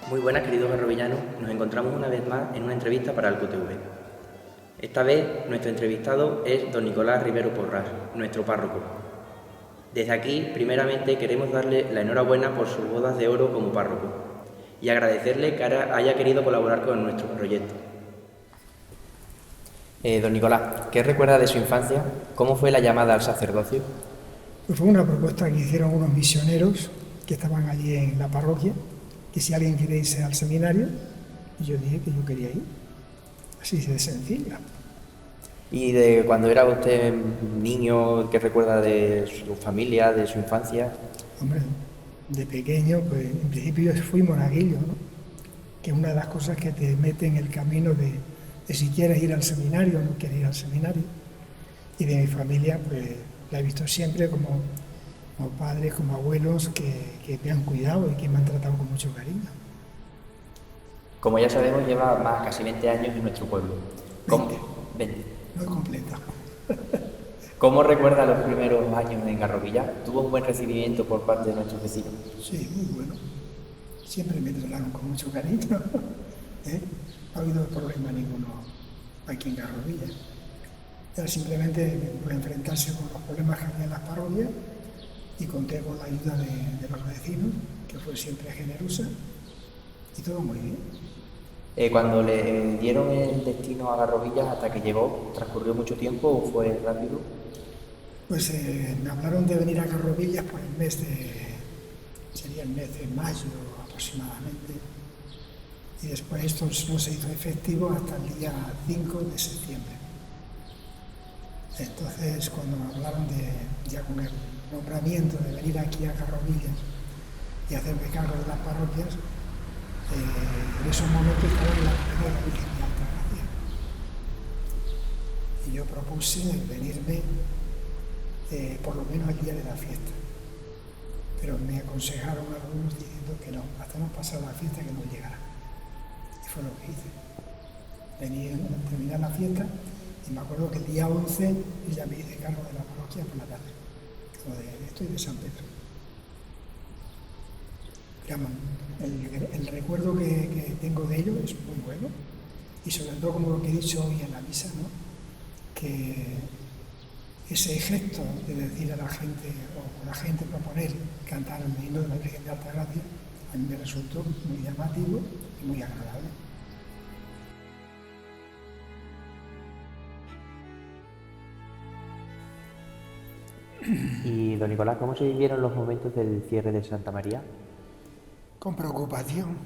Muy buenas, queridos garrovillanos. Nos encontramos una vez más en una entrevista para el QTV. Esta vez, nuestro entrevistado es don Nicolás Rivero Porras, nuestro párroco. Desde aquí, primeramente, queremos darle la enhorabuena por sus bodas de oro como párroco y agradecerle que haya querido colaborar con nuestro proyecto. Don Nicolás, ¿qué recuerda de su infancia? ¿Cómo fue la llamada al sacerdocio? Pues fue una propuesta que hicieron unos misioneros que estaban allí en la parroquia, que si alguien quiere irse al seminario, y yo dije que yo quería ir. Así de sencilla. ¿Y de cuando era usted niño, qué recuerda de su familia, de su infancia? Hombre, de pequeño, pues en principio yo fui monaguillo, ¿no? Que es una de las cosas que te mete en el camino de si quieres ir al seminario o no quieres ir al seminario. Y de mi familia, pues la he visto siempre como padres, como abuelos que me han cuidado y que me han tratado con mucho cariño. Como ya sabemos, lleva casi 20 años en nuestro pueblo. 20, 20. no he completado. ¿Cómo recuerda los primeros años en Garrovilla? ¿Tuvo un buen recibimiento por parte de nuestros vecinos? Sí, muy bueno. Siempre me trataron con mucho cariño. ¿Eh? No ha habido problema ninguno aquí en Garrovilla. Era simplemente por enfrentarse con los problemas que había en las parroquias y conté con la ayuda de los vecinos, que fue siempre generosa, y todo muy bien. Cuando le dieron el destino a Garrovillas hasta que llegó, ¿transcurrió mucho tiempo o fue rápido? Pues me hablaron de venir a Garrovillas por sería el mes de mayo aproximadamente, y después esto no se hizo efectivo hasta el día 5 de septiembre. Entonces, cuando me hablaron ya con el nombramiento de venir aquí a Garrovillas y hacerme cargo de las parroquias, en esos momentos estaba en la Capilla de la Virgen de Altagracia. Y yo propuse venirme por lo menos el día de la fiesta. Pero me aconsejaron algunos diciendo que no, hasta no pasar la fiesta que no llegara. Y fue lo que hice. Terminar la fiesta y me acuerdo que el día 11 ya me hice cargo de la parroquia por la tarde. Estoy de San Pedro. El recuerdo que tengo de ello es muy bueno, y sobre todo como lo que he dicho hoy en la misa, ¿no? Que ese gesto de decir a la gente, o con la gente proponer cantar el himno de la Virgen de Altagracia, a mí me resultó muy llamativo y muy agradable. Y don Nicolás, ¿cómo se vivieron los momentos del cierre de Santa María? Con preocupación,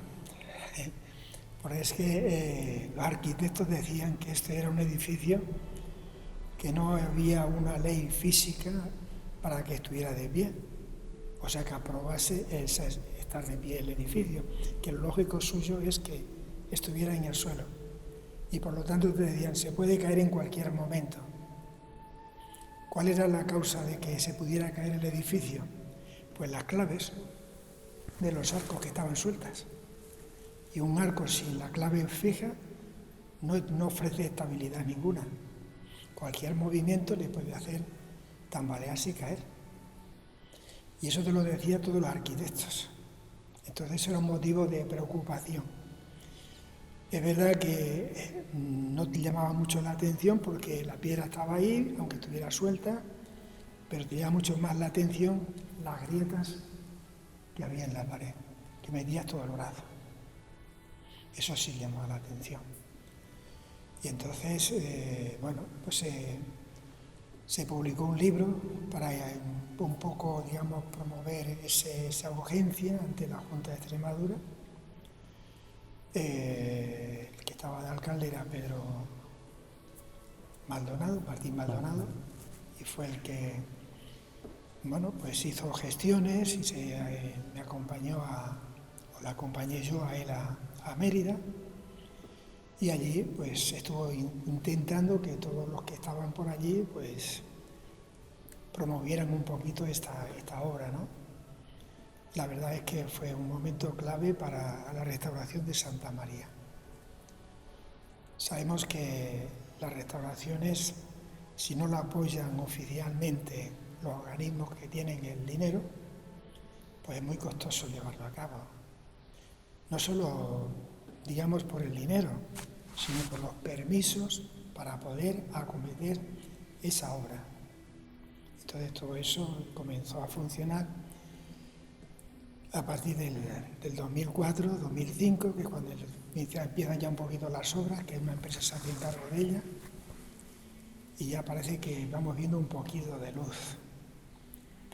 porque es que los arquitectos decían que este era un edificio que no había una ley física para que estuviera de pie, o sea que aprobase estar de pie el edificio, que lo lógico suyo es que estuviera en el suelo, y por lo tanto te decían, se puede caer en cualquier momento. ¿Cuál era la causa de que se pudiera caer el edificio? Pues las claves de los arcos que estaban sueltas. Y un arco sin la clave fija no ofrece estabilidad ninguna. Cualquier movimiento le puede hacer tambalearse y caer. Y eso te lo decía todos los arquitectos. Entonces era un motivo de preocupación. Es verdad que no te llamaba mucho la atención porque la piedra estaba ahí, aunque estuviera suelta, pero te llamaba mucho más la atención las grietas que había en la pared, que metías todo el brazo. Eso sí llamaba la atención. Y entonces, pues se publicó un libro para un poco, digamos, promover esa urgencia ante la Junta de Extremadura. El que estaba de alcalde era Pedro Maldonado, Martín Maldonado, y fue el que, pues hizo gestiones y me acompañó o la acompañé yo a él a Mérida, y allí pues estuvo intentando que todos los que estaban por allí pues promovieran un poquito esta obra, ¿no? La verdad es que fue un momento clave para la restauración de Santa María. Sabemos que las restauraciones, si no la apoyan oficialmente los organismos que tienen el dinero, pues es muy costoso llevarlo a cabo. no solo, digamos, por el dinero, sino por los permisos para poder acometer esa obra. Entonces todo eso comenzó a funcionar a partir del 2004, 2005, que es cuando empiezan ya un poquito las obras, que una empresa se hace cargo de ella, y ya parece que vamos viendo un poquito de luz.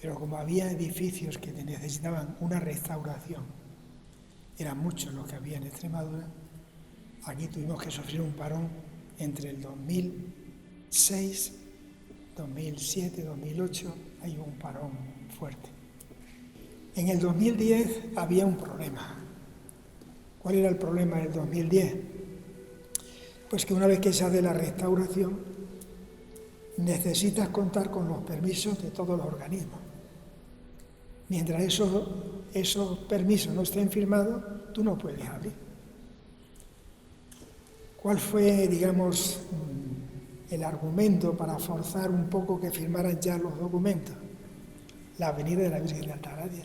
Pero como había edificios que necesitaban una restauración, eran muchos los que había en Extremadura, aquí tuvimos que sufrir un parón entre el 2006, 2007, 2008, hay un parón fuerte. En el 2010 había un problema. ¿Cuál era el problema del 2010? Pues que una vez que se hace la restauración, necesitas contar con los permisos de todos los organismos. Mientras esos permisos no estén firmados, tú no puedes abrir. ¿Cuál fue, digamos, el argumento para forzar un poco que firmaran ya los documentos? La Avenida de la Virgen de Altagracia.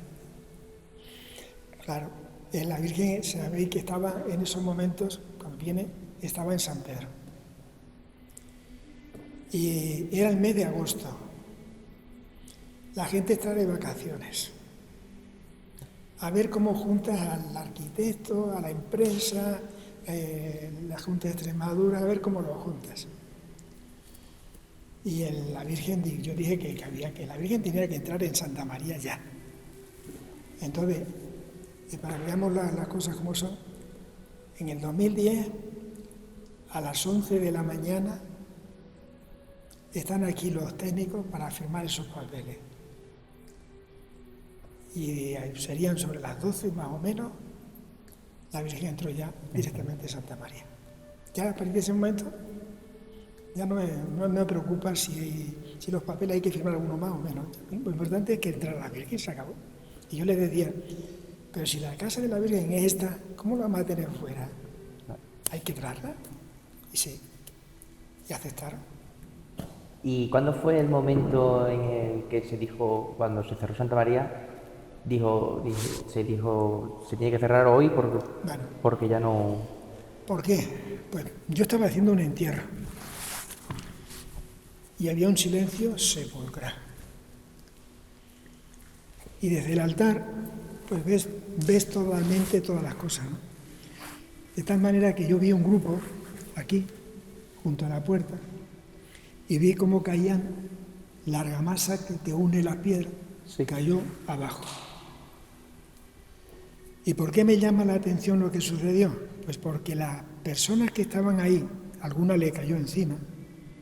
Claro, la Virgen, sabéis que estaba en esos momentos, cuando viene, estaba en San Pedro. Y era el mes de agosto. La gente está de vacaciones. A ver cómo juntas al arquitecto, a la empresa, la Junta de Extremadura, a ver cómo lo juntas. Y la Virgen, yo dije que la Virgen tenía que entrar en Santa María ya. Entonces, para que veamos las cosas como son, en el 2010, a las 11 de la mañana, están aquí los técnicos para firmar esos papeles. Y serían sobre las 12 más o menos, la Virgen entró ya directamente en Santa María. Ya a partir de ese momento, ya no me preocupa si los papeles hay que firmar alguno más o menos. Lo importante es que entrara la Virgen y se acabó. Y yo les decía, pero si la casa de la Virgen es esta, ¿cómo la vamos a tener fuera? Hay que traerla. Y sí, y aceptaron. ¿Y cuándo fue el momento en el que se dijo, cuando se cerró Santa María, se dijo, se tiene que cerrar hoy porque ya no... ¿Por qué? Pues yo estaba haciendo un entierro y había un silencio sepulcral. Y desde el altar, pues ves totalmente todas las cosas, ¿no? De tal manera que yo vi un grupo aquí, junto a la puerta, y vi cómo caían la argamasa que une la piedra, se cayó abajo. ¿Y por qué me llama la atención lo que sucedió? Pues porque las personas que estaban ahí, alguna le cayó encima,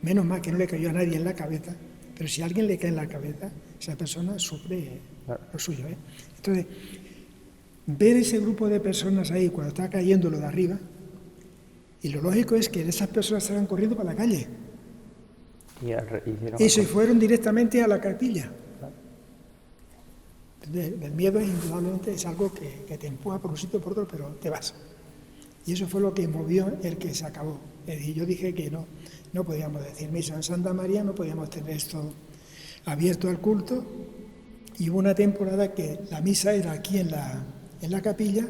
menos mal que no le cayó a nadie en la cabeza, pero si a alguien le cae en la cabeza, esa persona sufre lo suyo, ¿eh? Entonces, ver ese grupo de personas ahí cuando está cayendo lo de arriba, y lo lógico es que esas personas salgan corriendo para la calle. Y se fueron directamente a la capilla. El miedo indudablemente es algo que te empuja por un sitio o por otro, pero te vas. Y eso fue lo que movió el que se acabó. Y yo dije que no podíamos decir misa en Santa María, no podíamos tener esto abierto al culto. Y hubo una temporada que la misa era aquí en la capilla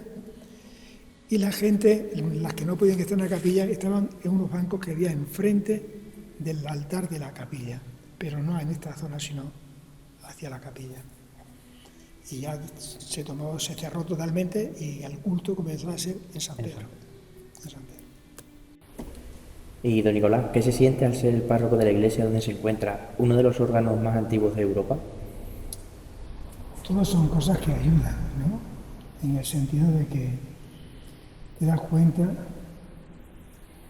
y la gente, las que no podían estar en la capilla, estaban en unos bancos que había enfrente del altar de la capilla, pero no en esta zona, sino hacia la capilla. Y ya se cerró totalmente y el culto comenzó a ser en San Pedro. Y don Nicolás, ¿qué se siente al ser el párroco de la iglesia donde se encuentra uno de los órganos más antiguos de Europa? Todas son cosas que ayudan, ¿no? En el sentido de que te das cuenta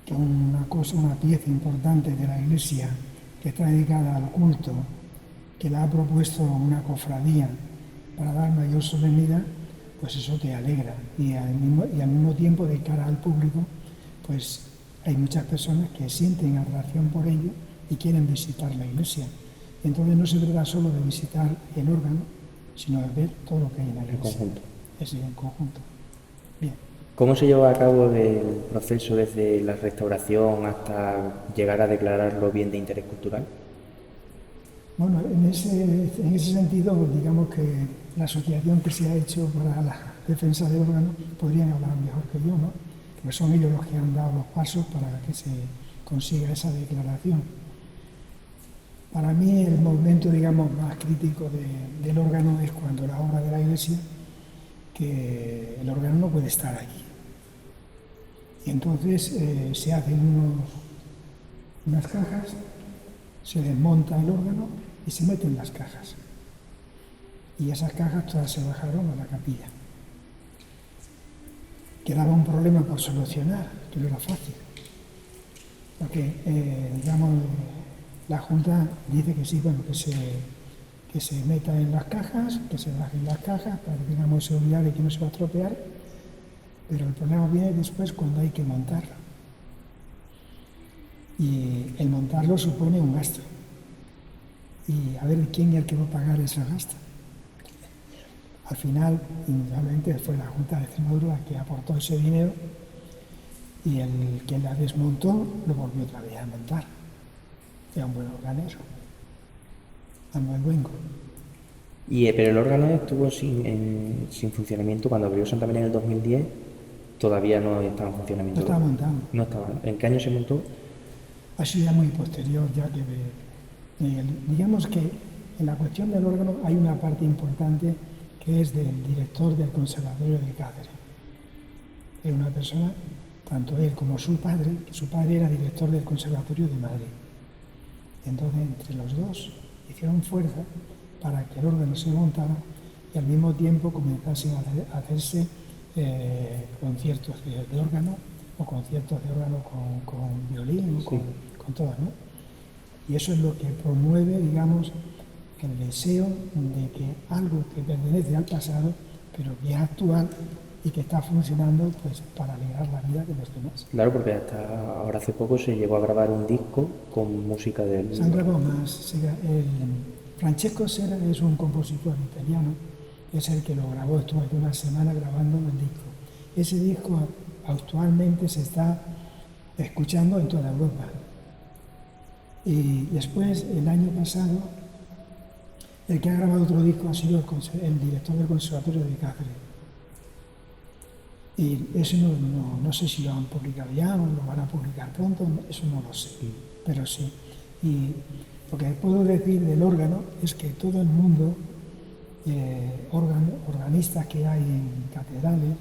que una pieza importante de la iglesia que está dedicada al culto, que la ha propuesto una cofradía para dar mayor solemnidad, pues eso te alegra. Y al mismo tiempo, de cara al público, pues hay muchas personas que sienten atracción por ello y quieren visitar la iglesia. Entonces no se trata solo de visitar el órgano, sino de ver todo lo que hay en la iglesia. En conjunto. Es en conjunto. Bien. ¿Cómo se llevó a cabo el proceso desde la restauración hasta llegar a declararlo bien de interés cultural? Bueno, en ese sentido, digamos que la asociación que se ha hecho para defensa del órgano podrían hablar mejor que yo, ¿no? Que son ellos los que han dado los pasos para que se consiga esa declaración. Para mí el momento, digamos, más crítico del órgano es cuando la obra de la Iglesia, que el órgano no puede estar aquí. Y entonces se hacen unas cajas, se desmonta el órgano y se meten las cajas. Y esas cajas todas se bajaron a la capilla. Quedaba un problema por solucionar, que no era fácil. Porque, digamos, la Junta dice que sí, bueno, que se meta en las cajas, que se bajen las cajas, para que tengamos seguridad de que no se va a estropear, pero el problema viene después cuando hay que montarlo. Y el montarlo supone un gasto. Y a ver quién es el que va a pagar ese gasto. Al final, indudablemente, fue la Junta de Extremadura la que aportó ese dinero y el que la desmontó lo volvió otra vez a montar. Era un buen organero, Manuel Luengo. Pero el órgano estuvo sin funcionamiento cuando abrió Santa María en el 2010, todavía no estaba en funcionamiento. No estaba montado. No estaba. ¿En qué año se montó? Ha sido ya muy posterior, ya que digamos que en la cuestión del órgano hay una parte importante que es del director del Conservatorio de Cáceres. Es una persona, tanto él como su padre era director del Conservatorio de Madrid. Entonces, entre los dos hicieron fuerza para que el órgano se montara y al mismo tiempo comenzasen a hacerse conciertos de órgano o conciertos de órgano con violín o con todo, ¿no? Y eso es lo que promueve, digamos, el deseo de que algo que pertenece al pasado, pero que es actual y que está funcionando pues para alegrar la vida de los demás. Claro, porque hasta ahora hace poco se llegó a grabar un disco con música del... Se han grabado más. Francesco Sera es un compositor italiano, es el que lo grabó, estuvo aquí una semana grabando el disco. Ese disco actualmente se está escuchando en toda Europa. Y después, el año pasado, el que ha grabado otro disco ha sido el director del Conservatorio de Cáceres. Y eso no sé si lo han publicado ya o lo van a publicar pronto, eso no lo sé, pero sí. Y lo que puedo decir del órgano es que todo el mundo, organistas que hay en catedrales,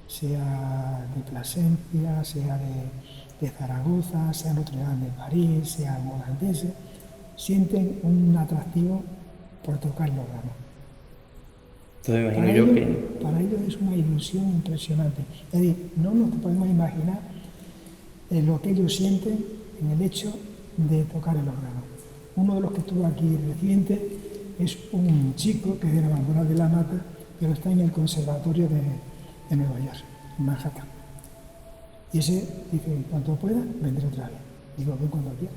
sea de Plasencia, sea de Zaragoza, sea Notre Dame de París, sea molandense, sienten un atractivo por tocar el órgano. Entonces me imagino Para ellos es una ilusión impresionante. Es decir, no nos podemos imaginar lo que ellos sienten en el hecho de tocar el órgano. Uno de los que estuvo aquí reciente es un chico que es de la Bandera de la Mata, pero está en el Conservatorio de Nueva York, en Manhattan. Y ese dice, en cuanto pueda, vendré otra vez. Digo, ven cuando quiera.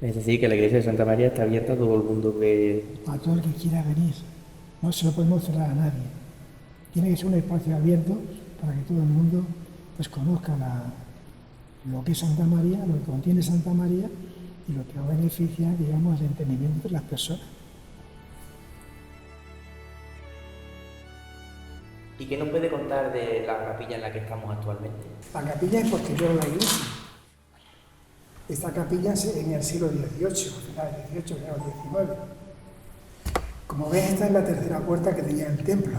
Es decir, que la iglesia de Santa María está abierta a todo el mundo que... A todo el que quiera venir. No se lo podemos cerrar a nadie. Tiene que ser un espacio abierto para que todo el mundo pues, conozca lo que es Santa María, lo que contiene Santa María y lo que beneficia, digamos, el entendimiento de las personas. ¿Y qué nos puede contar de la capilla en la que estamos actualmente? La capilla es posterior a la iglesia. Esta capilla es en el siglo XVIII, final del XVIII, final del XIX. Como ves, esta es la tercera puerta que tenía el templo.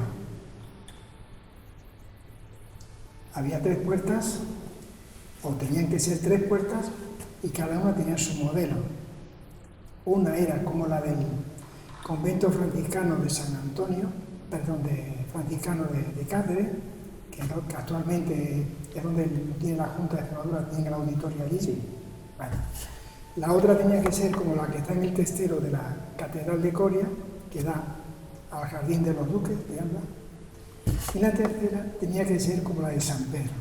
Había 3 puertas, o tenían que ser 3 puertas, y cada una tenía su modelo. Una era como la del convento franciscano de San Antonio, de franciscano de Cáceres, que actualmente es donde tiene la Junta de Extremadura, tiene el auditorio allí. Sí. Bueno, la otra tenía que ser como la que está en el testero de la Catedral de Coria, que da al Jardín de los Duques de Alba, y la tercera tenía que ser como la de San Pedro.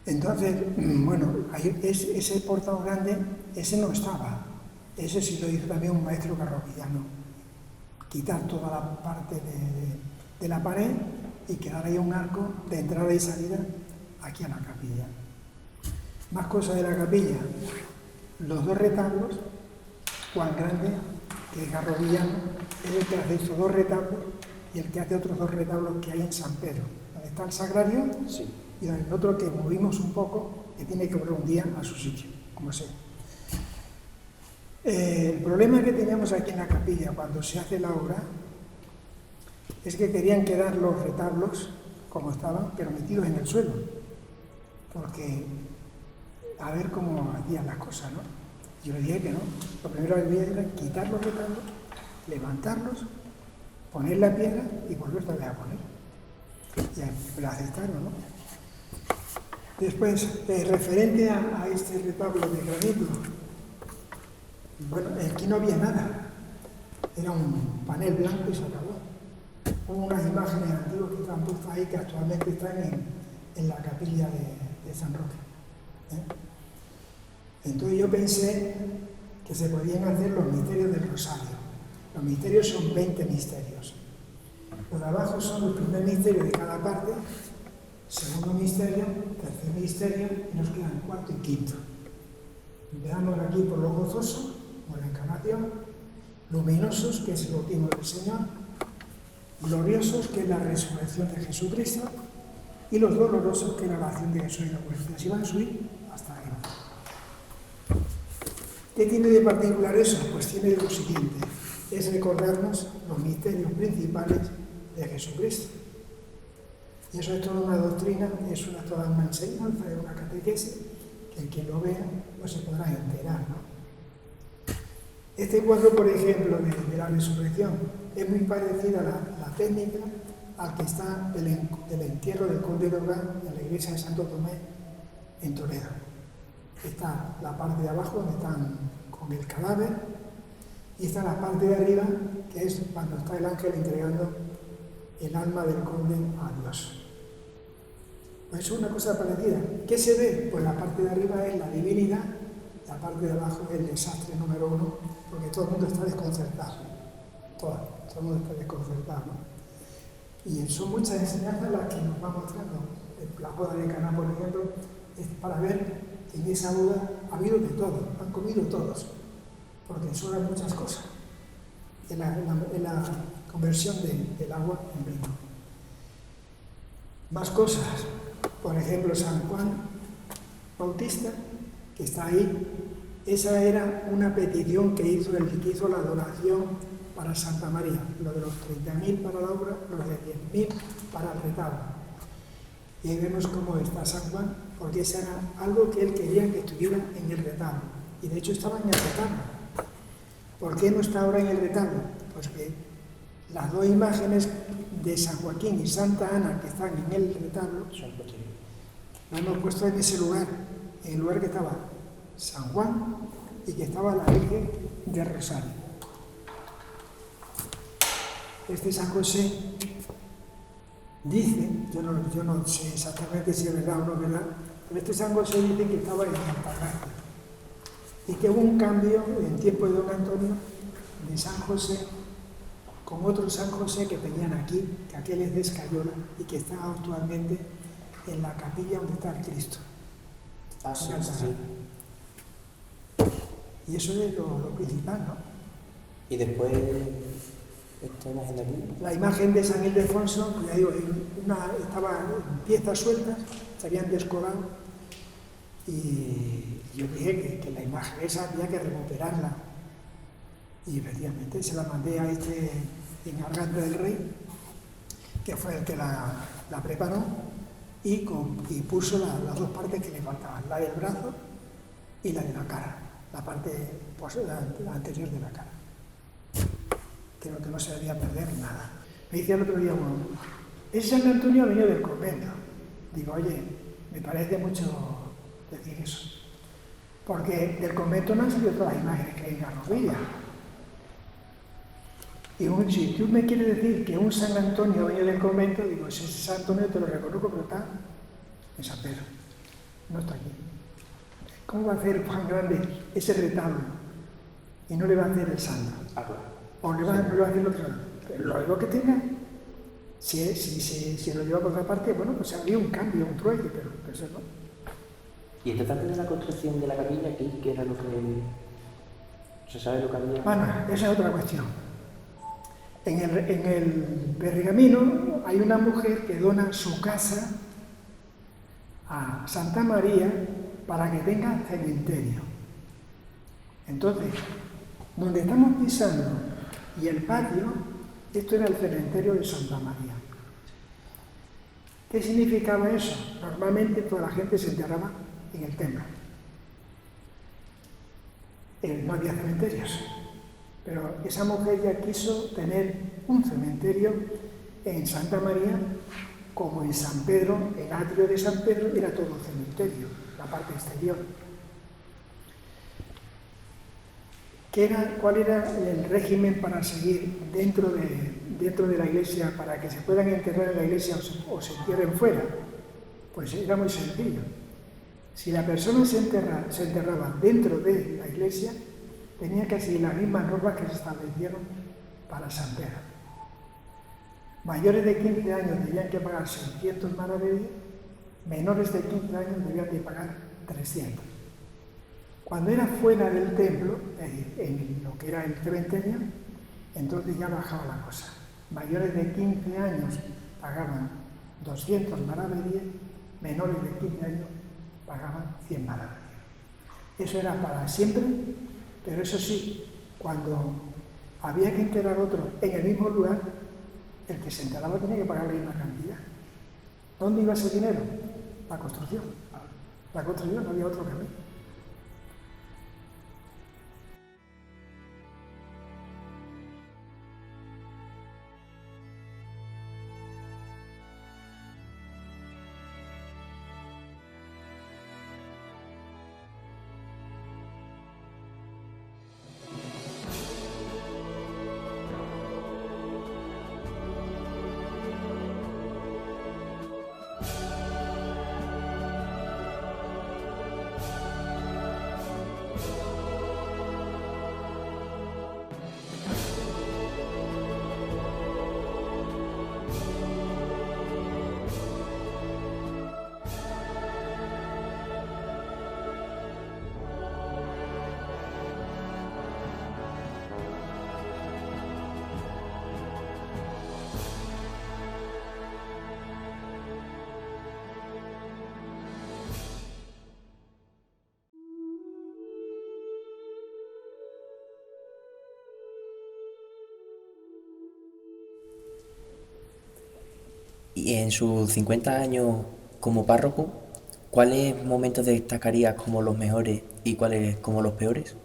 Entonces, bueno, ese portal grande, ese no estaba. Ese sí lo hizo también un maestro carrovillano. Quitar toda la parte de la pared y quedar ahí un arco de entrada y salida aquí a la capilla. Más cosas de la capilla. Los 2 retablos, cuán grande que es Garrovillano, es el que hace estos 2 retablos y el que hace otros 2 retablos que hay en San Pedro, donde está el sagrario y donde el otro que movimos un poco, que tiene que volver un día a su sitio, como sea. El problema que teníamos aquí en la capilla cuando se hace la obra es que querían quedar los retablos como estaban, pero metidos en el suelo, porque a ver cómo hacían las cosas, ¿no? Yo le dije que no, lo primero que había era quitar los retablos, levantarlos, poner la piedra y volverla a poner. Y la aceptaron, ¿no? Después, referente a este retablo de granito, bueno, aquí no había nada, era un panel blanco y se acabó. Hubo unas imágenes antiguas que están puestas ahí que actualmente están en la capilla de San Roque. Entonces yo pensé que se podían hacer los misterios del Rosario. Los misterios son 20 misterios. Los de abajo son el primer misterio de cada parte, segundo misterio, tercer misterio, y nos quedan cuarto y quinto. Empezamos aquí por lo gozoso, por la encarnación, luminosos, que es el bautismo del Señor, gloriosos, que es la resurrección de Jesucristo, y los dolorosos, que es la oración de Jesús y la muerte. Así van a subir hasta arriba. ¿Qué tiene de particular eso? Pues tiene lo siguiente, es recordarnos los misterios principales de Jesucristo. Y eso es toda una doctrina, es toda una enseñanza, es una catequesis, que el que lo vea pues se podrá enterar, ¿no? Este cuadro, por ejemplo, de la resurrección, es muy parecida a la técnica al que está del entierro del conde de Orgán en la iglesia de Santo Tomé en Toledo. Está la parte de abajo donde están con el cadáver y está la parte de arriba que es cuando está el ángel entregando el alma del conde a Dios. Pues es una cosa parecida. ¿Qué se ve? Pues la parte de arriba es la divinidad, la parte de abajo es el desastre número 1, porque todo el mundo está desconcertado. Todo el mundo está desconcertado, ¿no? Y son muchas enseñanzas las que nos va mostrando. La boda de Caná, por ejemplo, es para ver que en esa boda ha habido de todo, han comido todos, porque sobran muchas cosas. En la conversión del agua en vino. Más cosas. Por ejemplo, San Juan Bautista, que está ahí, esa era una petición que hizo el que hizo la donación para Santa María, lo de los 30.000 para la obra, los de 10.000 para el retablo. Y ahí vemos cómo está San Juan, porque ese era algo que él quería que estuviera en el retablo. Y de hecho estaba en el retablo. ¿Por qué no está ahora en el retablo? Pues que las 2 imágenes de San Joaquín y Santa Ana que están en el retablo lo hemos puesto en ese lugar, en el lugar que estaba San Juan y que estaba la Virgen de Rosario. Este San José dice, yo no sé exactamente si es verdad o no es verdad, pero este San José dice que estaba en Altagracia y que hubo un cambio en tiempo de don Antonio de San José con otro San José que tenían aquí, que aquel es de Escayola y que está actualmente en la capilla donde está el Cristo. Sí. Y eso es lo principal, ¿no? Y después, esta imagen de aquí. La imagen de San Ildefonso, ya digo, estaba en piezas sueltas, se habían descolgado y yo dije que la imagen esa había que recuperarla. Y efectivamente se la mandé a este encargante del rey, que fue el que la preparó y puso las 2 partes que le faltaban, la del brazo y la de la cara, la parte la anterior de la cara. Creo que no se debía perder nada. Me dice el otro día uno, ese San Antonio ha venido del convento. Digo, oye, me parece mucho decir eso, porque del convento no han salido todas las imágenes que hay en Garrovilla. Y si tú me quieres decir que un San Antonio viene del convento, digo, ese San Antonio te lo reconozco, pero está en San Pedro, no está aquí. ¿Cómo va a hacer Juan Grande ese retablo y no le va a hacer el santo? O no le va a hacer lo otro. Pero lo que tenga, si lo lleva por otra parte, bueno, pues habría un cambio, un trueque, pero eso no. Y esta parte de la construcción de la capilla aquí, que era lo que ¿Se sabe lo que había? Bueno, esa es otra cuestión. En el pergamino hay una mujer que dona su casa a Santa María para que tenga cementerio. Entonces, donde estamos pisando y el patio, esto era el cementerio de Santa María. ¿Qué significaba eso? Normalmente toda la gente se enterraba en el templo. No había cementerios. Pero esa mujer ya quiso tener un cementerio en Santa María, como en San Pedro, el atrio de San Pedro era todo cementerio, la parte exterior. ¿Cuál era el régimen para seguir dentro de la iglesia, para que se puedan enterrar en la iglesia o se entierren fuera? Pues era muy sencillo. Si la persona se enterraba dentro de la iglesia, tenía que seguir las mismas normas que se establecieron para San Pedro. Mayores de 15 años debían que pagar 600 maravedíes, menores de 15 años debían de pagar 300. Cuando era fuera del templo, es decir, en lo que era el cementerio, entonces ya bajaba la cosa. Mayores de 15 años pagaban 200 maravedíes, menores de 15 años pagaban 100 maravedíes. Eso era para siempre, pero eso sí, cuando había que enterrar otro en el mismo lugar, el que se enterraba tenía que pagar la misma cantidad. ¿Dónde iba ese dinero? La construcción. La construcción, no había otro camino. Y en sus 50 años como párroco, ¿cuáles momentos destacarías como los mejores y cuáles como los peores?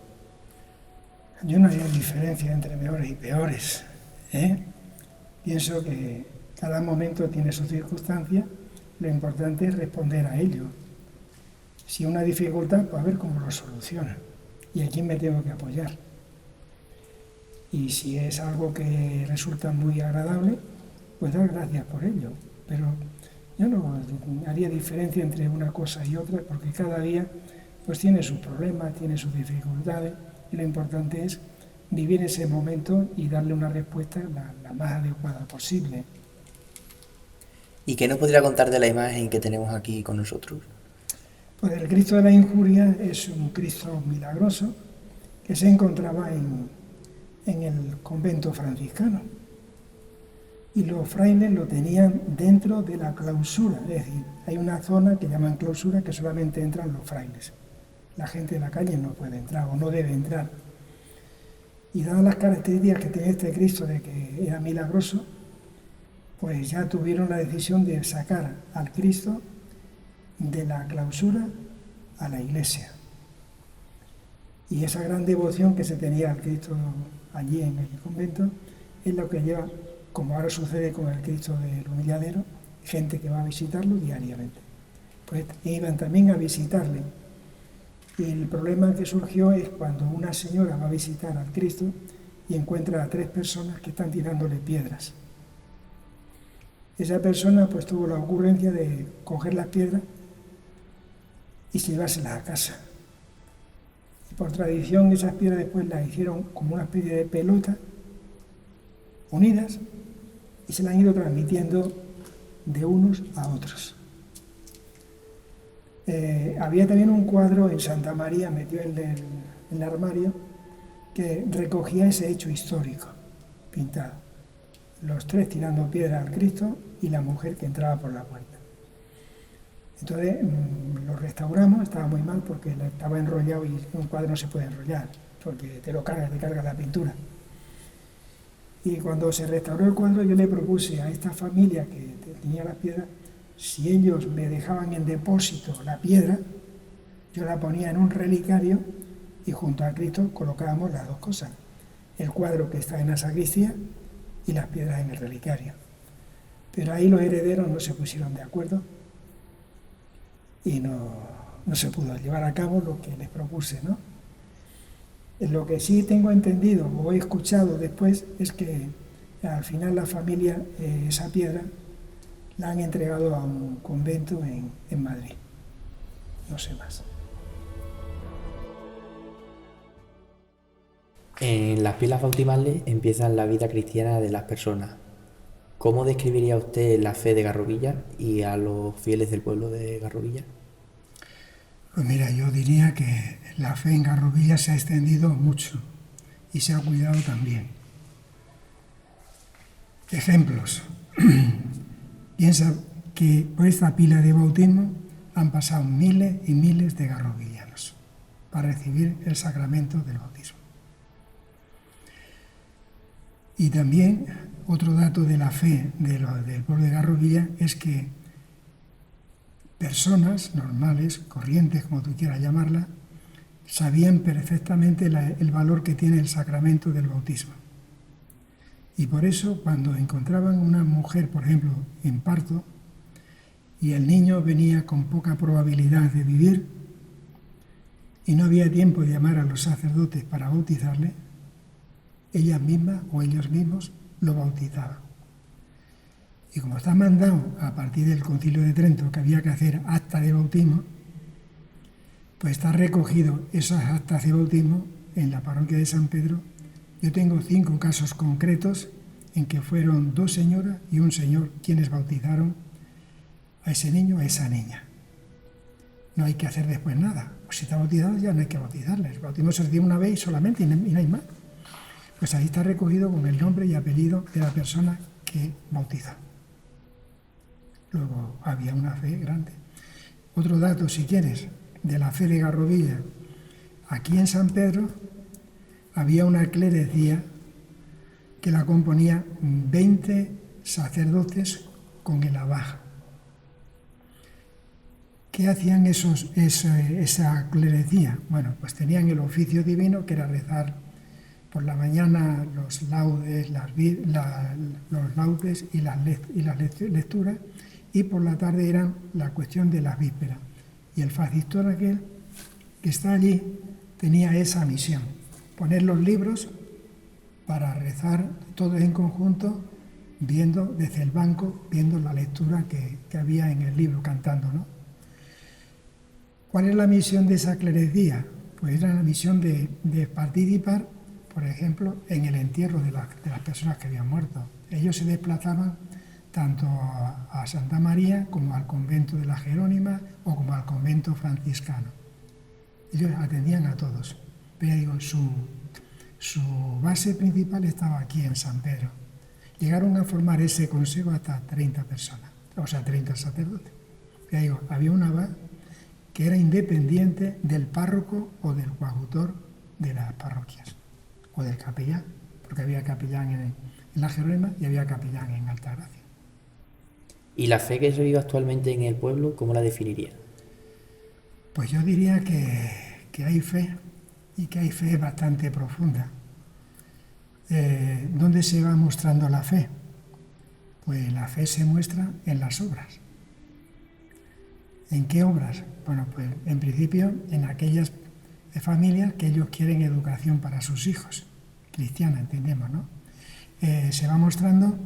Yo no haría diferencia entre mejores y peores. Pienso que cada momento tiene sus circunstancias, lo importante es responder a ello. Si hay una dificultad, pues a ver cómo lo soluciona y a quién me tengo que apoyar. Y si es algo que resulta muy agradable, pues dar gracias por ello. Pero yo no haría diferencia entre una cosa y otra, porque cada día pues tiene sus problemas, tiene sus dificultades, y lo importante es vivir ese momento y darle una respuesta la más adecuada posible. ¿Y qué nos podría contar de la imagen que tenemos aquí con nosotros? Pues el Cristo de la Injuria es un Cristo milagroso que se encontraba en el convento franciscano. Y los frailes lo tenían dentro de la clausura, es decir, hay una zona que llaman clausura que solamente entran los frailes. La gente de la calle no puede entrar o no debe entrar. Y dadas las características que tiene este Cristo de que era milagroso, pues ya tuvieron la decisión de sacar al Cristo de la clausura a la iglesia. Y esa gran devoción que se tenía al Cristo allí en el convento es lo que lleva, como ahora sucede con el Cristo del Humilladero, gente que va a visitarlo diariamente. Pues iban también a visitarle. Y el problema que surgió es cuando una señora va a visitar al Cristo y encuentra a 3 personas que están tirándole piedras. Esa persona pues tuvo la ocurrencia de coger las piedras y llevárselas a casa. Y por tradición esas piedras después las hicieron como una especie de pelota unidas y se las han ido transmitiendo de unos a otros. Había también un cuadro en Santa María metido en el armario que recogía ese hecho histórico pintado. Los tres tirando piedra al Cristo y la mujer que entraba por la puerta. Entonces lo restauramos, estaba muy mal porque estaba enrollado y un cuadro no se puede enrollar, porque te carga la pintura. Y cuando se restauró el cuadro yo le propuse a esta familia que tenía las piedras, si ellos me dejaban en depósito la piedra, yo la ponía en un relicario y junto a Cristo colocábamos las dos cosas, el cuadro que está en la sacristía y las piedras en el relicario. Pero ahí los herederos no se pusieron de acuerdo y no se pudo llevar a cabo lo que les propuse, ¿no? Lo que sí tengo entendido o he escuchado después es que al final la familia, esa piedra, la han entregado a un convento en Madrid. No sé más. En las pilas bautismales empiezan la vida cristiana de las personas. ¿Cómo describiría usted la fe de Garrovilla y a los fieles del pueblo de Garrovilla? Pues mira, yo diría que la fe en Garrovilla se ha extendido mucho y se ha cuidado también. Ejemplos. Piensa que por esta pila de bautismo han pasado miles y miles de garrovillanos para recibir el sacramento del bautismo. Y también otro dato de la fe del pueblo de Garrovilla es que personas normales, corrientes, como tú quieras llamarla, sabían perfectamente el valor que tiene el sacramento del bautismo. Y por eso, cuando encontraban una mujer, por ejemplo, en parto, y el niño venía con poca probabilidad de vivir, y no había tiempo de llamar a los sacerdotes para bautizarle, ellas mismas o ellos mismos lo bautizaban. Y como está mandado a partir del Concilio de Trento que había que hacer acta de bautismo, pues está recogido esas actas de bautismo en la parroquia de San Pedro. Yo tengo 5 casos concretos en que fueron 2 señoras y un señor quienes bautizaron a ese niño o a esa niña. No hay que hacer después nada. Pues si está bautizado ya no hay que bautizarles. El bautismo se recibe una vez y solamente y no hay más. Pues ahí está recogido con el nombre y apellido de la persona que bautizó. Luego había una fe grande. Otro dato, si quieres, de la fe de Garrovilla. Aquí en San Pedro había una clerecía que la componía 20 sacerdotes con el abaj. ¿Qué hacían esa clerecía? Bueno, pues tenían el oficio divino, que era rezar por la mañana los laudes, los laudes y las lecturas, y por la tarde eran la cuestión de las vísperas. Y el facistol aquel que está allí tenía esa misión, poner los libros para rezar todos en conjunto, viendo desde el banco, viendo la lectura que había en el libro, cantando, ¿no? ¿Cuál es la misión de esa clerecía? Pues era la misión de participar, por ejemplo, en el entierro de las personas que habían muerto. Ellos se desplazaban tanto a Santa María como al convento de la Jerónima o como al convento franciscano. Ellos atendían a todos, pero digo, su base principal estaba aquí en San Pedro. Llegaron a formar ese consejo hasta 30 personas, o sea, 30 sacerdotes. Pero digo, había una abad que era independiente del párroco o del coadjutor de las parroquias, o del capellán, porque había capellán en la Jerónima y había capellán en Altagracia. ¿Y la fe que se vive actualmente en el pueblo, cómo la definiría? Pues yo diría que hay fe, y que hay fe bastante profunda. ¿Dónde se va mostrando la fe? Pues la fe se muestra en las obras. ¿En qué obras? Bueno, pues en principio en aquellas familias que ellos quieren educación para sus hijos, cristiana, entendemos, ¿no? Se va mostrando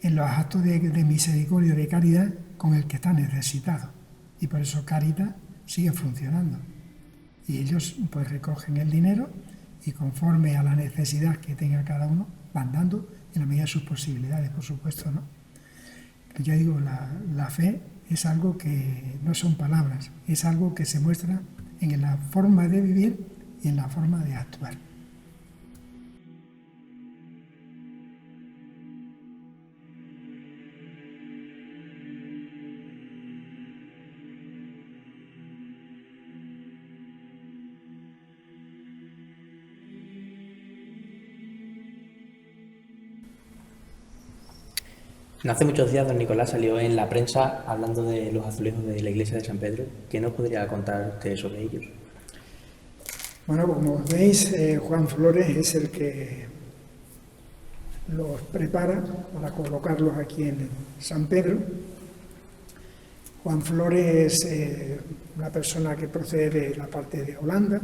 en los actos de misericordia, de caridad, con el que está necesitado. Y por eso Cáritas sigue funcionando. Y ellos pues recogen el dinero y conforme a la necesidad que tenga cada uno, van dando en la medida de sus posibilidades, por supuesto, ¿no? Pero yo digo, la fe es algo que no son palabras, es algo que se muestra en la forma de vivir y en la forma de actuar. No hace muchos días don Nicolás salió en la prensa hablando de los azulejos de la iglesia de San Pedro. ¿Qué nos podría contar usted sobre ellos? Bueno, como veis, Juan Flores es el que los prepara para colocarlos aquí en San Pedro. Juan Flores es una persona que procede de la parte de Holanda,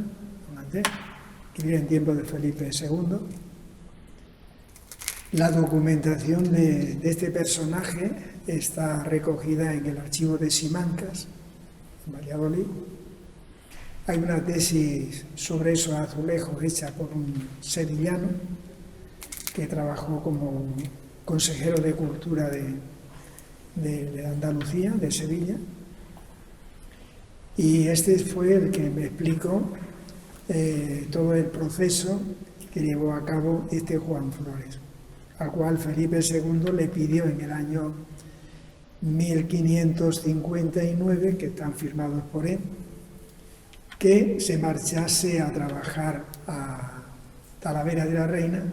holandés, que vive en tiempos de Felipe II. La documentación de este personaje está recogida en el archivo de Simancas, en Valladolid. Hay una tesis sobre esos azulejos hecha por un sevillano que trabajó como consejero de Cultura de Andalucía, de Sevilla. Y este fue el que me explicó todo el proceso que llevó a cabo este Juan Flores, al cual Felipe II le pidió en el año 1559, que están firmados por él, que se marchase a trabajar a Talavera de la Reina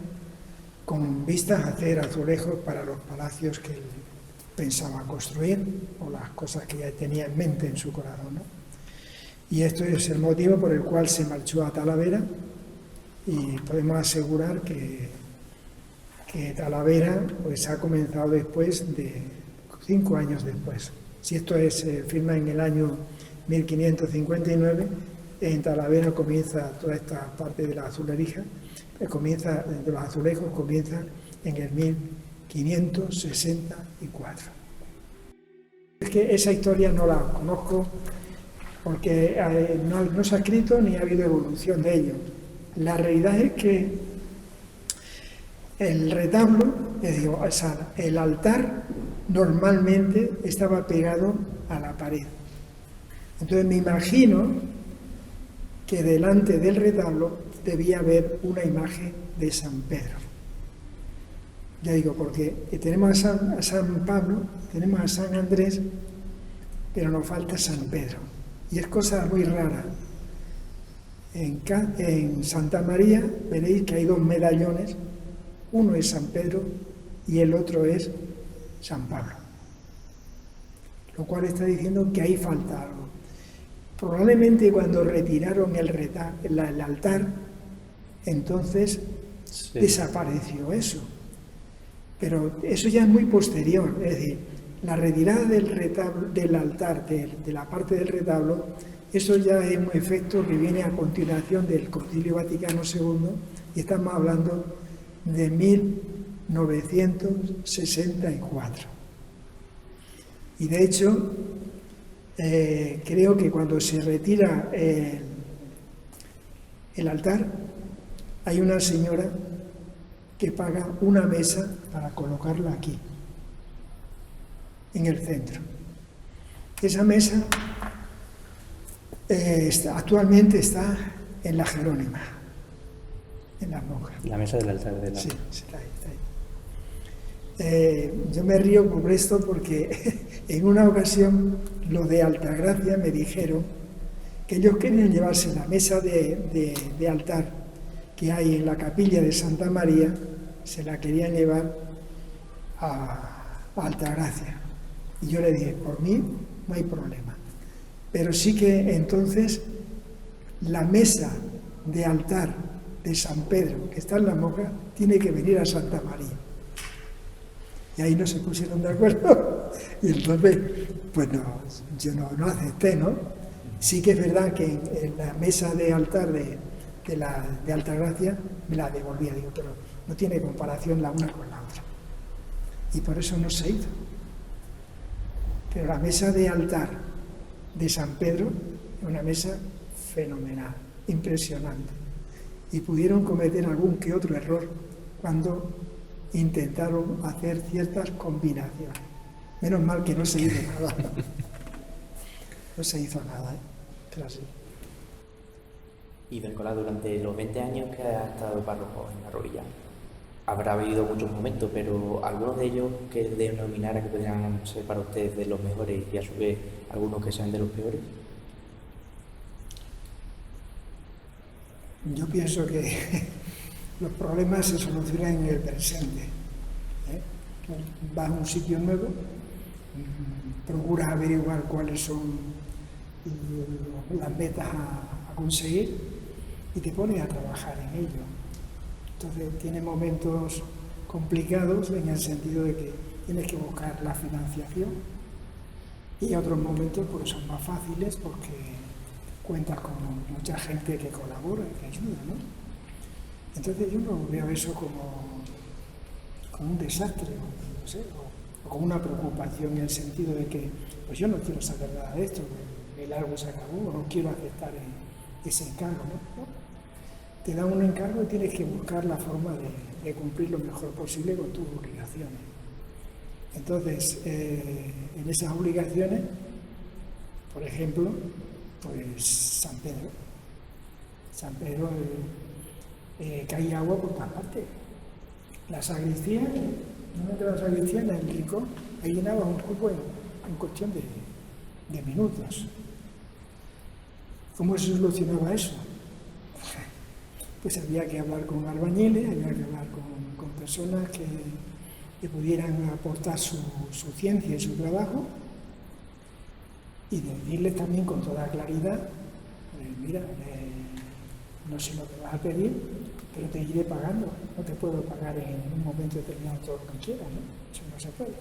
con vistas a hacer azulejos para los palacios que él pensaba construir o las cosas que ya tenía en mente en su corazón, ¿no? Y esto es el motivo por el cual se marchó a Talavera, y podemos asegurar que Talavera pues ha comenzado después de 5 años después. Si esto se firma en el año 1559, en Talavera comienza toda esta parte de la azulería, de los azulejos comienza en el 1564. Es que esa historia no la conozco porque no se ha escrito ni ha habido evolución de ello. La realidad es que el retablo, el altar normalmente estaba pegado a la pared. Entonces me imagino que delante del retablo debía haber una imagen de San Pedro. Ya digo, porque tenemos a San Pablo, tenemos a San Andrés, pero nos falta San Pedro. Y es cosa muy rara. En Santa María veréis que hay 2 medallones, uno es San Pedro y el otro es San Pablo. Lo cual está diciendo que ahí falta algo. Probablemente cuando retiraron el altar, entonces desapareció eso. Pero eso ya es muy posterior, es decir, la retirada del altar, de la parte del retablo, eso ya es un efecto que viene a continuación del Concilio Vaticano II, y estamos hablando de 1964. Y de hecho, creo que cuando se retira el altar, hay una señora que paga una mesa para colocarla aquí, en el centro. Esa mesa actualmente está en la Jerónima, en las monjas. La mesa del altar de la... Sí, está ahí. Yo me río por esto porque en una ocasión los de Altagracia me dijeron que ellos querían llevarse la mesa de altar que hay en la capilla de Santa María, se la querían llevar a Altagracia. Y yo le dije, por mí no hay problema. Pero sí que entonces la mesa de altar de San Pedro, que está en la monja, tiene que venir a Santa María. Y ahí no se pusieron de acuerdo. Y entonces, pues no, yo no acepté, ¿no? Sí que es verdad que en la mesa de altar de Altagracia me la devolvía, digo, pero no tiene comparación la una con la otra. Y por eso no se hizo. Pero la mesa de altar de San Pedro es una mesa fenomenal, impresionante. Y pudieron cometer algún que otro error cuando intentaron hacer ciertas combinaciones. Menos mal que no se hizo nada. No se hizo nada, pero sí. Y don Nicolás, durante los 20 años que ha estado párroco en Garrovilla, habrá habido muchos momentos, pero algunos de ellos que denominara que podrían ser para ustedes de los mejores y a su vez algunos que sean de los peores. Yo pienso que los problemas se solucionan en el presente. Tú vas a un sitio nuevo, procuras averiguar cuáles son las metas a conseguir y te pones a trabajar en ello. Entonces tiene momentos complicados en el sentido de que tienes que buscar la financiación y otros momentos pues son más fáciles porque cuentas con mucha gente que colabora y que ayuda, ¿no? Entonces yo no veo eso como un desastre, no sé, o como una preocupación en el sentido de que pues yo no quiero saber nada de esto, el algo se acabó, o no quiero aceptar ese encargo, ¿no? Te dan un encargo y tienes que buscar la forma de cumplir lo mejor posible con tus obligaciones. Entonces, en esas obligaciones, por ejemplo, pues San Pedro. San Pedro cae agua por todas partes. La sacristía, no de la sacristía, en el rincón, ahí llenaba un cubo en cuestión de minutos. ¿Cómo se solucionaba eso? Pues había que hablar con albañiles, había que hablar con personas que pudieran aportar su ciencia y su trabajo y decirles también con toda claridad, mira, no sé lo que vas a pedir, pero te iré pagando, no te puedo pagar en un momento determinado todo lo que quieras, ¿no? Eso no se puede.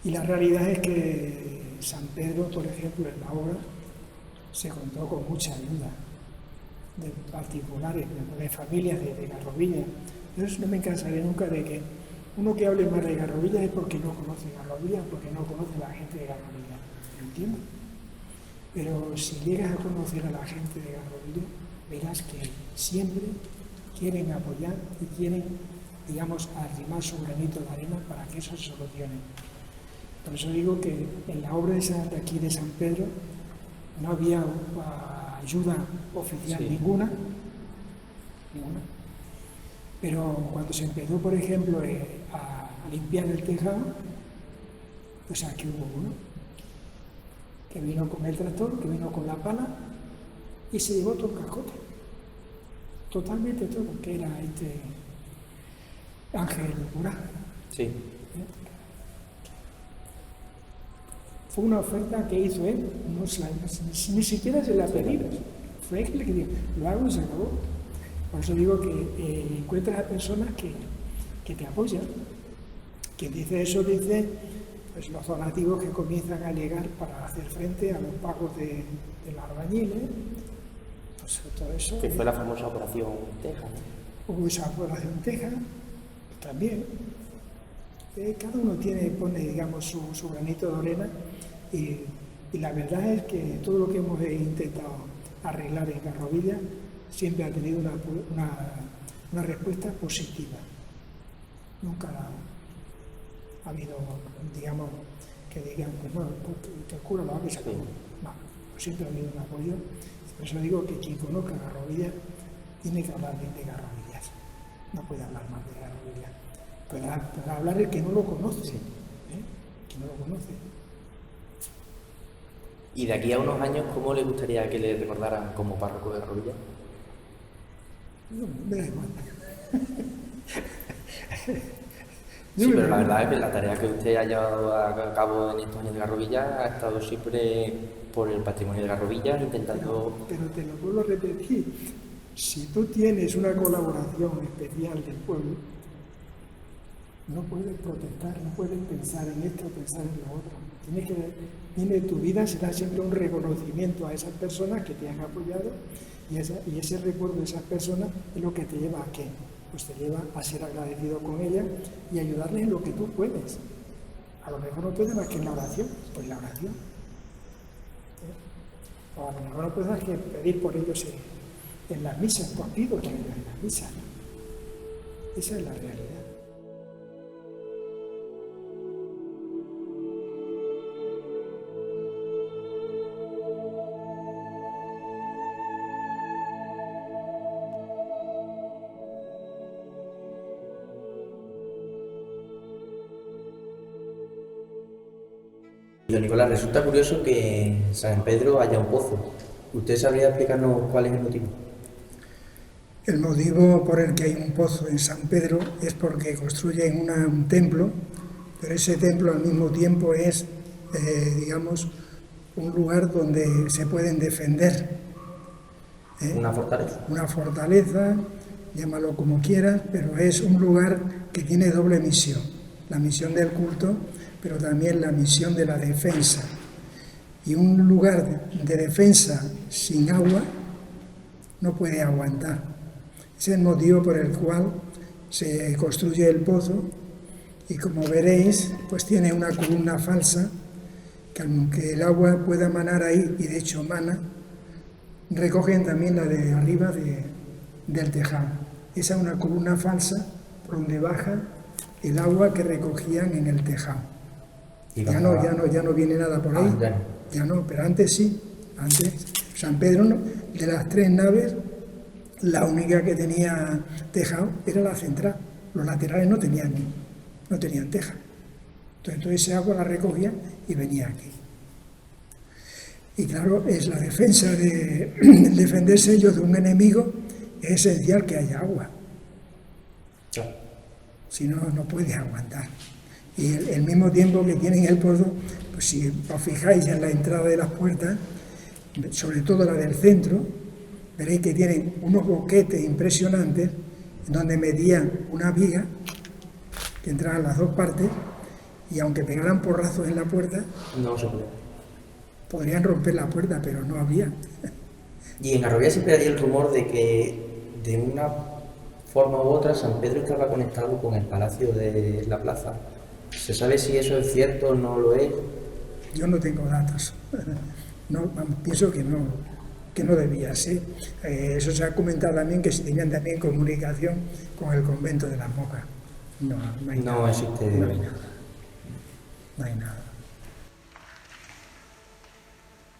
Y la realidad es que San Pedro, por ejemplo, en la obra, se contó con mucha ayuda de particulares, de familias de Garrovilla. Entonces no me cansaré nunca de que uno que hable más de Garrovilla es porque no conoce Garrovilla, porque no conoce a la gente de Garrovilla. ¿Lo entiendo? Pero si llegas a conocer a la gente de Garrovilla, verás que siempre quieren apoyar y quieren, digamos, arrimar su granito de arena para que eso se solucione. Por eso digo que en la obra de aquí de San Pedro no había ayuda oficial ninguna, pero cuando se empezó, por ejemplo, a limpiar el tejado, pues aquí hubo uno que vino con el tractor, que vino con la pala y se llevó todo el cascote, totalmente todo, que era este Ángel Cura. Sí. Fue una oferta que hizo él, ni siquiera se la pedí. Fue él que dijo, lo hago y se acabó. Por eso digo que encuentras a personas que te apoyan. Quien dice eso dice pues, los donativos que comienzan a llegar para hacer frente a los pagos de los albañiles. Pues todo eso. Que fue la famosa Operación Teja, ¿no? Hubo esa Operación Teja también. Cada uno pone, digamos, su granito de arena y la verdad es que todo lo que hemos intentado arreglar en Garrovilla siempre ha tenido una respuesta positiva. Nunca ha habido, digamos, que digan, pues no, que el cura lo haga y se acabó. No, siempre ha habido un apoyo. Por eso digo que quien conozca Garrovilla tiene que hablar bien de Garrovillas. No puede hablar mal de Garrovilla. Para hablar el que no lo conoce, que no lo conoce. Y de aquí a unos años, ¿cómo le gustaría que le recordaran como párroco de Garrovilla? No, me da igual. Sí, pero la verdad es que la tarea que usted ha llevado a cabo en estos años de Garrovilla ha estado siempre por el patrimonio de Garrovilla, intentando... Pero te lo vuelvo a repetir, si tú tienes una colaboración especial del pueblo, no puedes protestar, no puedes pensar en esto, pensar en lo otro. Tu vida será siempre un reconocimiento a esas personas que te han apoyado y ese recuerdo de esas personas es lo que te lleva a qué? Pues te lleva a ser agradecido con ellas y ayudarles en lo que tú puedes. A lo mejor no puedes más que en la oración, pues la oración. O a lo mejor no puedes más que pedir por ellos en las misas, pues pido por ellos en las misas. Esa es la realidad. Don Nicolás, resulta curioso que en San Pedro haya un pozo. ¿Usted sabría explicarnos cuál es el motivo? El motivo por el que hay un pozo en San Pedro es porque construyen un templo, pero ese templo al mismo tiempo es, digamos, un lugar donde se pueden defender. ¿Una fortaleza? Una fortaleza, llámalo como quieras, pero es un lugar que tiene doble misión. La misión del culto, pero también la misión de la defensa. Y un lugar de defensa sin agua no puede aguantar. Ese es el motivo por el cual se construye el pozo y, como veréis, pues tiene una columna falsa que, aunque el agua pueda manar ahí, y de hecho mana, recogen también la de arriba del tejado. Esa es una columna falsa por donde baja el agua que recogían en el tejado. Ya no viene nada por ahí. Ya no, pero antes sí. Antes San Pedro, de las 3 naves, la única que tenía tejado era la central. Los laterales no tenían teja. Entonces toda esa agua la recogía y venía aquí. Y claro, es la defensa defenderse ellos de un enemigo, es esencial que haya agua. Si no, no puede aguantar. Y el mismo tiempo que tienen el pozo, pues si os fijáis en la entrada de las puertas, sobre todo la del centro, veréis que tienen unos boquetes impresionantes, en donde medían una viga, que entraban las dos partes, y aunque pegaran porrazos en la puerta, no se puede. Podrían romper la puerta, pero no había. Y en Arrobía siempre hay el rumor de que, de una forma u otra, San Pedro estaba conectado con el Palacio de la Plaza. ¿Se sabe si eso es cierto o no lo es? Yo no tengo datos. No, pienso que no debía ser. Eso se ha comentado también, que se tenían también comunicación con el convento de las monjas. No hay nada. No existe. No hay nada. No hay nada.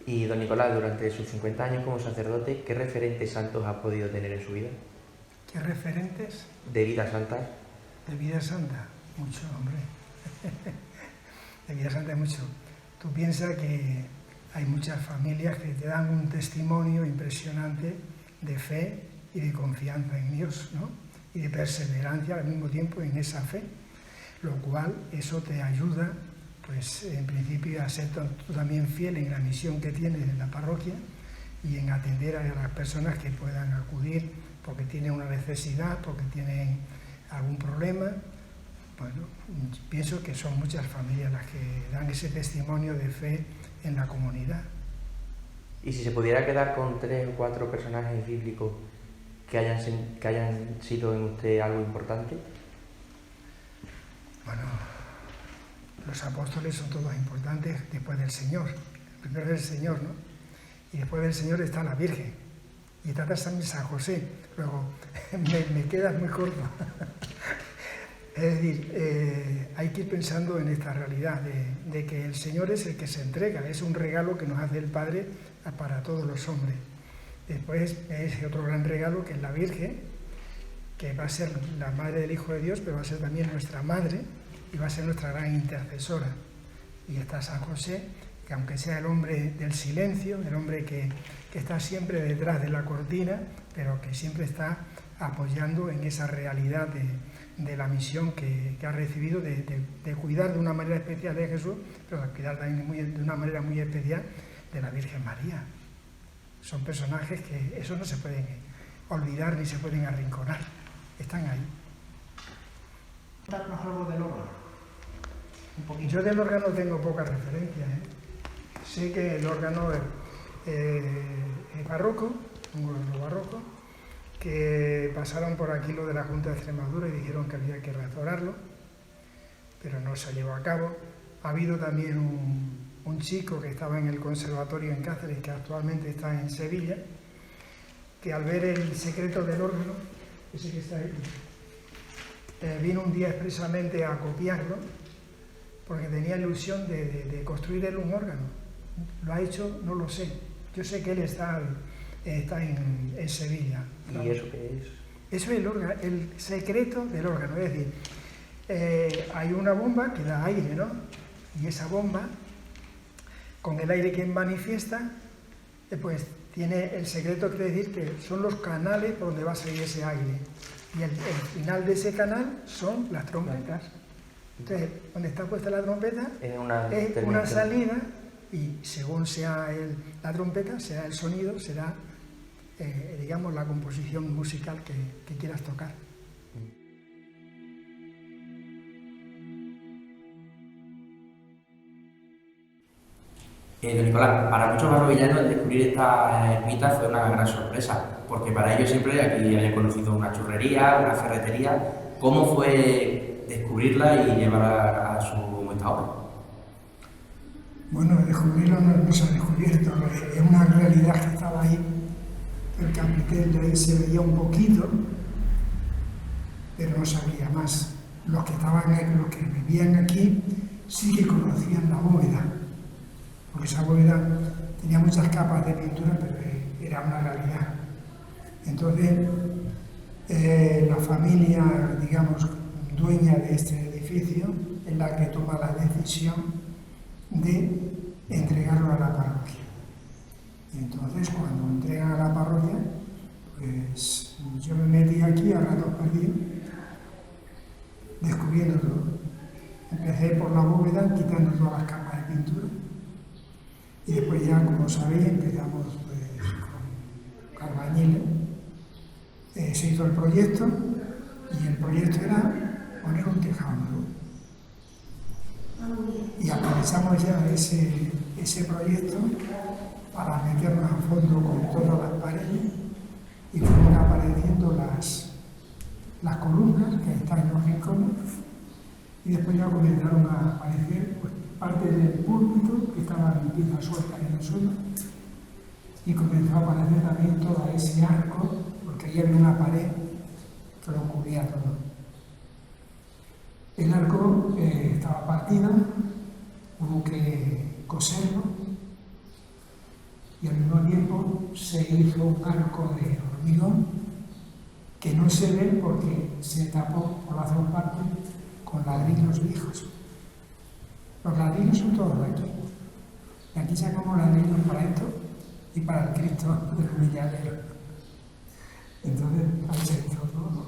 Y don Nicolás, durante sus 50 años como sacerdote, ¿qué referentes santos ha podido tener en su vida? ¿Qué referentes? ¿De vida santa? De vida santa, mucho, hombre. De vida santa mucho. Tú piensas que hay muchas familias que te dan un testimonio impresionante de fe y de confianza en Dios, ¿no? Y de perseverancia al mismo tiempo en esa fe, lo cual eso te ayuda, pues en principio a ser tú también fiel en la misión que tienes en la parroquia y en atender a las personas que puedan acudir porque tienen una necesidad, porque tienen algún problema. Bueno, pienso que son muchas familias las que dan ese testimonio de fe en la comunidad. ¿Y si se pudiera quedar con 3 o 4 personajes bíblicos que hayan sido en usted algo importante? Bueno, los apóstoles son todos importantes después del Señor. Primero es el Señor, ¿no? Y después del Señor está la Virgen. Y está también San José. Luego, me quedas muy corto. Es decir, hay que ir pensando en esta realidad de que el Señor es el que se entrega, es un regalo que nos hace el Padre para todos los hombres. Después es otro gran regalo que es la Virgen, que va a ser la Madre del Hijo de Dios, pero va a ser también nuestra Madre y va a ser nuestra gran intercesora. Y está San José, que aunque sea el hombre del silencio, el hombre que está siempre detrás de la cortina, pero que siempre está apoyando en esa realidad de la misión que ha recibido de cuidar de una manera especial de Jesús, pero de cuidar también de una manera muy especial de la Virgen María. Son personajes que eso no se pueden olvidar ni se pueden arrinconar, están ahí. Contarnos algo del órgano. Un poquito. Yo del órgano tengo pocas referencias. Sé que el órgano es barroco, un órgano barroco, que pasaron por aquí lo de la Junta de Extremadura y dijeron que había que restaurarlo, pero no se llevó a cabo. Ha habido también un chico que estaba en el conservatorio en Cáceres, que actualmente está en Sevilla, que al ver el secreto del órgano, ese que está ahí, vino un día expresamente a copiarlo, porque tenía ilusión de construir él un órgano. Lo ha hecho, no lo sé. Yo sé que él está en Sevilla. ¿Y eso qué es? Eso es el secreto del órgano. Es decir, hay una bomba que da aire, ¿no? Y esa bomba con el aire que manifiesta, pues tiene el secreto, quiere decir que son los canales por donde va a salir ese aire. Y el final de ese canal son las trompetas. Entonces, donde está puesta la trompeta es una salida, y según sea la trompeta, será el sonido, será, digamos, la composición musical que quieras tocar. Don Nicolás, para muchos barrovillanos el descubrir esta ermita fue una gran sorpresa, porque para ellos siempre aquí habían conocido una churrería, una ferretería. ¿Cómo fue descubrirla y llevarla a su esta obra? Bueno, descubrirlo no se ha descubierto, es una realidad que estaba ahí. El capitel de ahí se veía un poquito, pero no sabía más. Los que vivían aquí sí que conocían la bóveda, porque esa bóveda tenía muchas capas de pintura, pero era una realidad. Entonces, la familia, digamos, dueña de este edificio es la que toma la decisión de entregarlo a la parroquia. Y entonces, cuando entregan a la parroquia, pues yo me metí aquí a ratos perdidos, descubriendo todo. Empecé por la bóveda, quitando todas las capas de pintura, y después ya, como sabéis, empezamos pues, con albañiles. Se hizo el proyecto, y el proyecto era poner un tejado nuevo. Y aprovechamos ya ese proyecto para meternos a fondo con todas las paredes, y fueron apareciendo las columnas que están en los rincones, y después ya comenzaron a aparecer pues, parte del púlpito que estaba en piezas sueltas en el suelo, y comenzó a aparecer también todo ese arco, porque ahí había una pared que lo cubría todo. El arco estaba partido, hubo que coserlo, y al mismo tiempo se hizo un arco de hormigón que no se ve porque se tapó por las dos partes con ladrillos viejos. Los ladrillos son todos de aquí. Y aquí sacamos ladrillos para esto y para el Cristo del Humilladero. Entonces, ahí se hizo todo.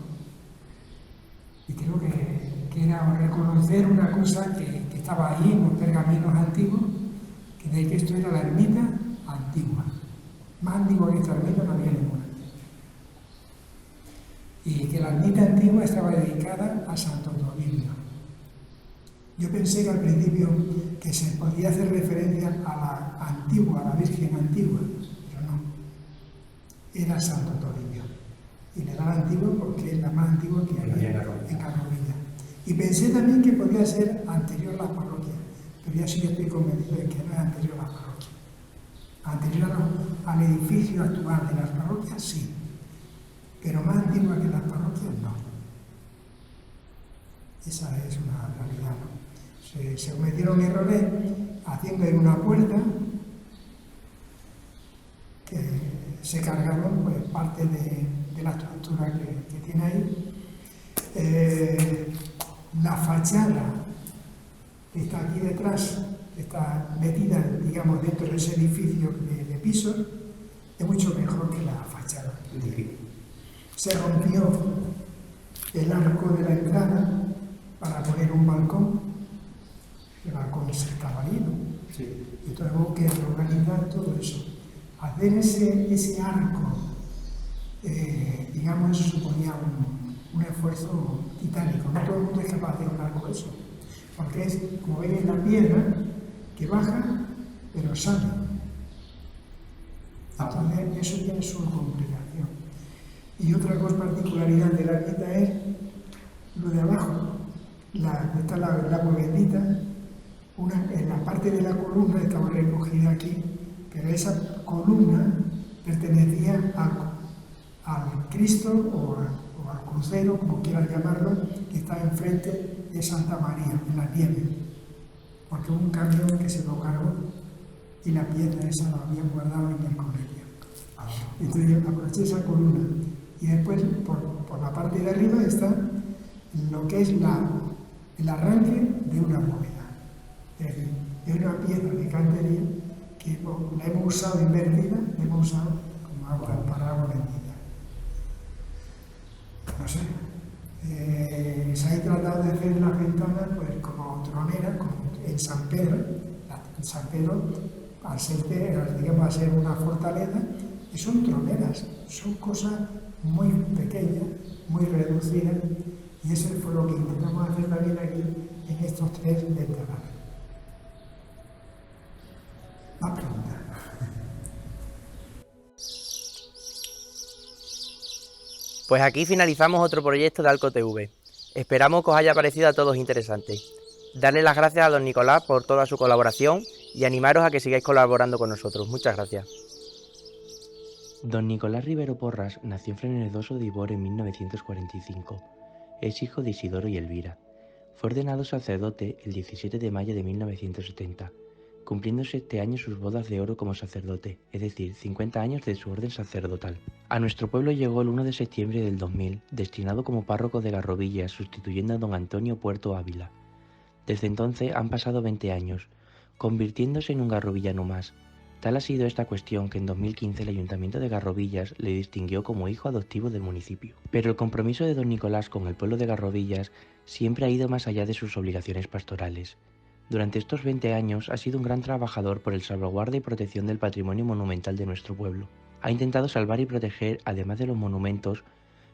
Y creo que era reconocer una cosa que estaba ahí en los pergaminos antiguos, que de que esto era la ermita antigua. Más antigua que esta ermita no había ninguna. Y que la ermita antigua estaba dedicada a Santo Toribio. Yo pensé que al principio que se podía hacer referencia a la antigua, a la Virgen antigua, pero no. Era Santo Toribio. Y le da la antigua porque es la más antigua que hay en Carrovilla. Y pensé también que podía ser anterior a la parroquia, pero ya sí estoy convencido de que no es anterior a la parroquia. Anterior al edificio actual de las parroquias, sí, pero más antigua que las parroquias, no. Esa es una realidad, ¿no? Se cometieron errores haciendo en una puerta que se cargaron pues, parte de la estructura que tiene ahí. La fachada que está aquí detrás, que está metida, digamos, dentro de ese edificio de pisos, es mucho mejor que la fachada. Se rompió el arco de la entrada para poner un balcón. El balcón se estaba lleno. Sí. Entonces hubo que reorganizar todo eso. Hacer ese arco, digamos, eso suponía un esfuerzo titánico. No todo el mundo es capaz de hacer un arco de eso. Porque es, como veis, la piedra que baja, pero sale. Entonces, eso tiene su complicación. Y otra cosa particularidad de la ermita es lo de abajo. Está la cuevendita, en la parte de la columna estaba recogida aquí, pero esa columna pertenecía al Cristo o al crucero, como quieras llamarlo, que está enfrente de Santa María, en la nieve, porque hubo un camión que se lo cargó y la piedra esa la habían guardado en el colegio. Entonces yo aproveché esa columna y después por la parte de arriba está lo que es el arranque de una bóveda, de una piedra de cantería Aquí la hemos usado invertida, la hemos usado como agua para agua bendita. No sé. Se ha tratado de hacer las ventanas pues, como troneras, en San Pedro. En San Pedro, al ser, digamos, a ser una fortaleza, y son troneras, son cosas muy pequeñas, muy reducidas, y eso fue lo que intentamos hacer también aquí en estos 3 ventanales. Más preguntas. Pues aquí finalizamos otro proyecto de Alco TV. Esperamos que os haya parecido a todos interesante. Darle las gracias a don Nicolás por toda su colaboración y animaros a que sigáis colaborando con nosotros. Muchas gracias. Don Nicolás Rivero Porras nació en Frenedoso de Ibor en 1945. Es hijo de Isidoro y Elvira. Fue ordenado sacerdote el 17 de mayo de 1970, cumpliéndose este año sus bodas de oro como sacerdote, es decir, 50 años de su orden sacerdotal. A nuestro pueblo llegó el 1 de septiembre del 2000, destinado como párroco de Garrovillas, sustituyendo a don Antonio Puerto Ávila. Desde entonces han pasado 20 años, convirtiéndose en un garrovillano más. Tal ha sido esta cuestión que en 2015 el Ayuntamiento de Garrovillas le distinguió como hijo adoptivo del municipio. Pero el compromiso de don Nicolás con el pueblo de Garrovillas siempre ha ido más allá de sus obligaciones pastorales. Durante estos 20 años ha sido un gran trabajador por el salvaguarda y protección del patrimonio monumental de nuestro pueblo. Ha intentado salvar y proteger, además de los monumentos,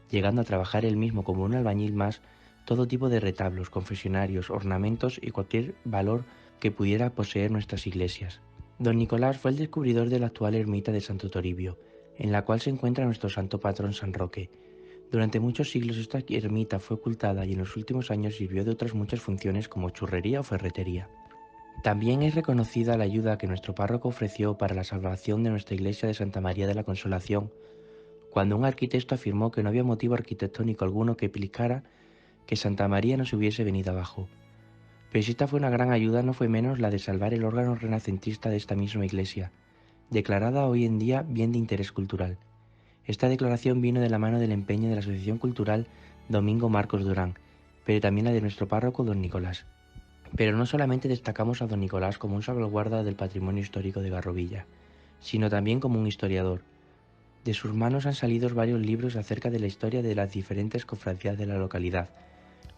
llegando a trabajar él mismo como un albañil más, todo tipo de retablos, confesionarios, ornamentos y cualquier valor que pudiera poseer nuestras iglesias. Don Nicolás fue el descubridor de la actual ermita de Santo Toribio, en la cual se encuentra nuestro santo patrón San Roque. Durante muchos siglos esta ermita fue ocultada y en los últimos años sirvió de otras muchas funciones como churrería o ferretería. También es reconocida la ayuda que nuestro párroco ofreció para la salvación de nuestra iglesia de Santa María de la Consolación, cuando un arquitecto afirmó que no había motivo arquitectónico alguno que explicara que Santa María no se hubiese venido abajo. Pero si esta fue una gran ayuda, no fue menos la de salvar el órgano renacentista de esta misma iglesia, declarada hoy en día bien de interés cultural. Esta declaración vino de la mano del empeño de la Asociación Cultural Domingo Marcos Durán, pero también la de nuestro párroco don Nicolás. Pero no solamente destacamos a don Nicolás como un salvaguarda del patrimonio histórico de Garrovilla, sino también como un historiador. De sus manos han salido varios libros acerca de la historia de las diferentes cofradías de la localidad,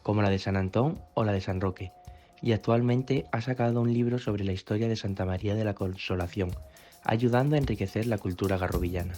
como la de San Antón o la de San Roque, y actualmente ha sacado un libro sobre la historia de Santa María de la Consolación, ayudando a enriquecer la cultura garrovillana.